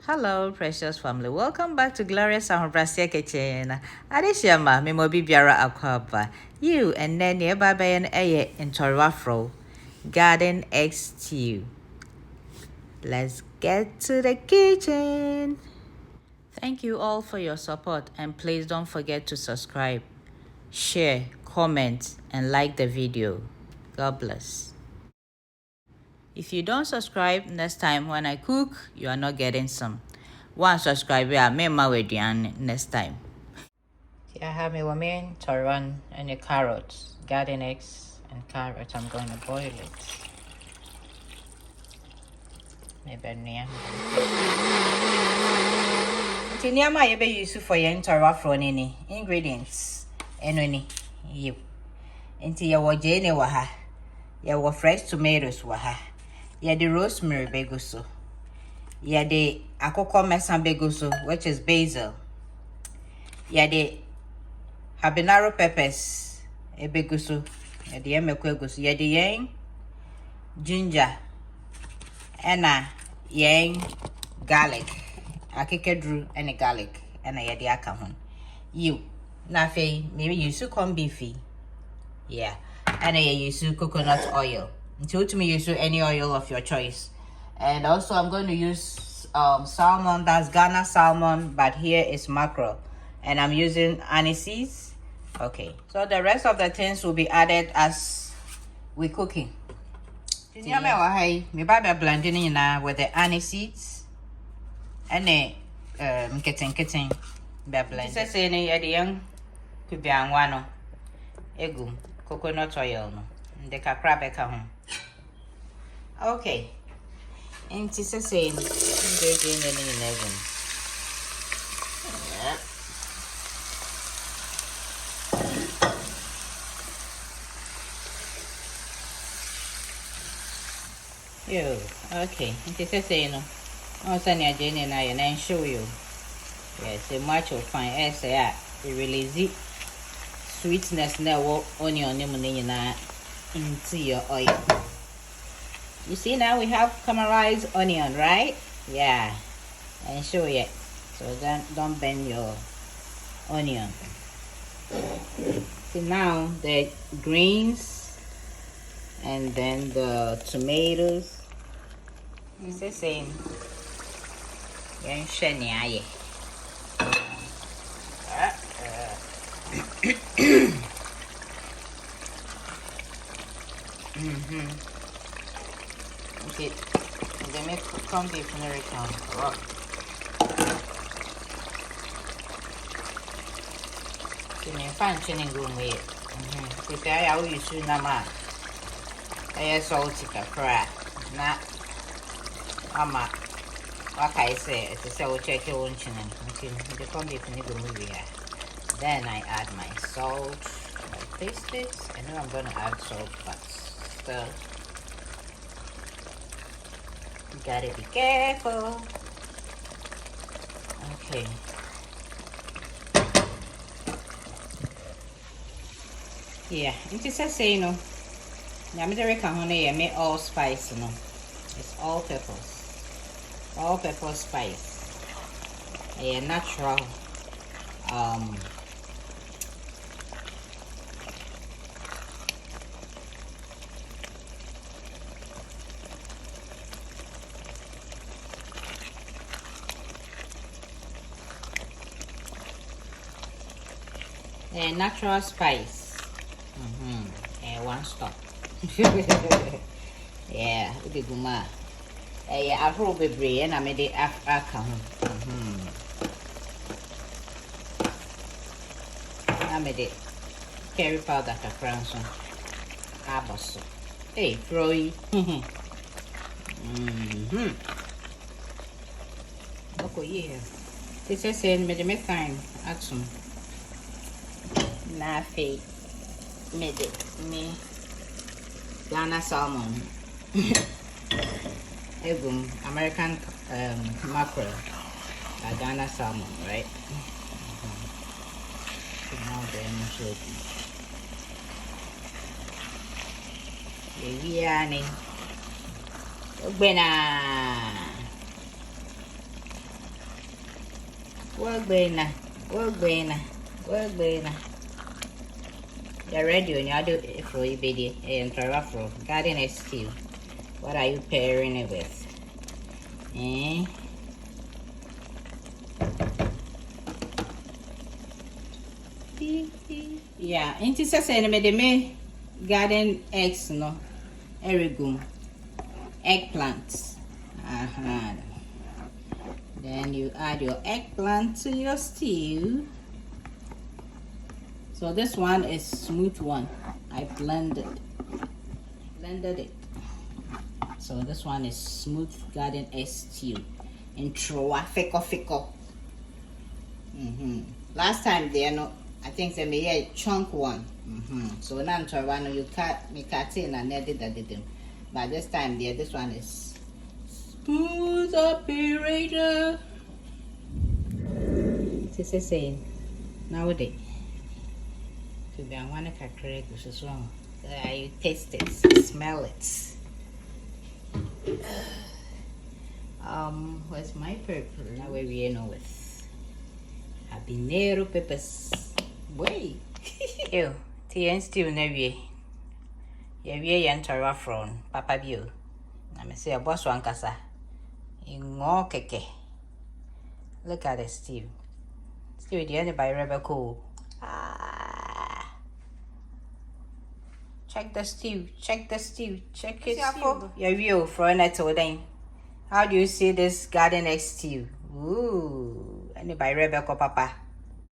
Hello, precious family. Welcome back to Glorious Ahobrasia Kitchen. Adishama, Mimobi Biara Akwaba. You and then nearby an Ntorewa Fro. Garden egg stew. Let's get to the kitchen. Thank you all for your support, and please don't forget to subscribe, share, comment, and like the video. God bless. If you don't subscribe, next time when I cook, you are not getting some. One subscriber, I may my next time. Here I have my women, Ntorewa and the carrots, garden eggs and carrots. I'm going to boil it. Maybe near. The near my use for your Ntorewa Fro any ingredients. Any you. Into your jane waha. Your fresh tomatoes waha. Yeah, the rosemary beguso. Yeah, the akoko mesan beguso, which is basil. Yeah, the habanero peppers ebeguso. Yeah, the emekweguso. Yeah, the yang ginger. And yang garlic. Akekedru and garlic. And yeah, the akahon. You. Nafe, maybe you should come beefy. Yeah. And I use coconut oil. Until to me use any oil of your choice. And also I'm going to use salmon. That's Ghana salmon, but here is mackerel. And I'm using aniseeds. Okay. So the rest of the things will be added as we cooking. Me buy blending in with the aniseeds and the kitten be blend. This is the young could be one egg. Coconut oil no the kakra beka ho. Okay, and this is saying engaging in 11. Yo, okay, and this is saying no send your Jenny and show you. Yes, a much of fine essay release it. Sweetness now onion into your oil. You see now we have caramelized onion, right? Yeah, and show it. So then don't bend your onion. See now the greens and then the tomatoes. It's the same. Yeah, shiny. Okay, they make come beef American. See me fine tuning room with. If I will use nama, I salty capra. Not ama. What I say, it's a check your own chin. The come beef in the movie. Then I add my salt. I taste it. I know I'm gonna add salt, but still. You gotta be careful. Okay. Yeah, it is a say no. Ntorewa honey, I make all spice, no. It's all peppers. All pepper spice. A natural a natural spice. One stop. Yeah, the guma. I probably bring and I made it after. I made it curry powder to France. Abaso. Hey, Froy. Okay, yeah. This is saying me the me fine. Action. Nafe made it me Ghana salmon. Egum American mackerel. Ghana salmon, right? Now then show you. Yeah, Buena. Work bena. You're ready when you do for you, baby. Ntorewa Fro. Garden stew. What are you pairing it with? Yeah, ain't it saying me garden eggs no erigum eggplants. Then you add your eggplant to your stew. So this one is smooth one. I blended it. So this one is smooth garden egg stew. Ntorewa Fro. Last time there no, I think they made a chunk one. So now Ntorewa no, you cut it and I did them. But this time there, this one is smooth operator. This is saying nowadays. To be one of correct, which is wrong. You taste it, smell it. Where's my pepper? Now we know with habanero peppers. Boy, ew. TN still never. Yeah, Ntorewa Fro, Papa Bio. I'm say a boss one casa. In keke. Look at the stew. Stew the end by Rebecca. Check the stew. Check it. Stew. Yeah, real for a night or then. How do you see this garden egg stew? Ooh, and by Rebecca, Papa.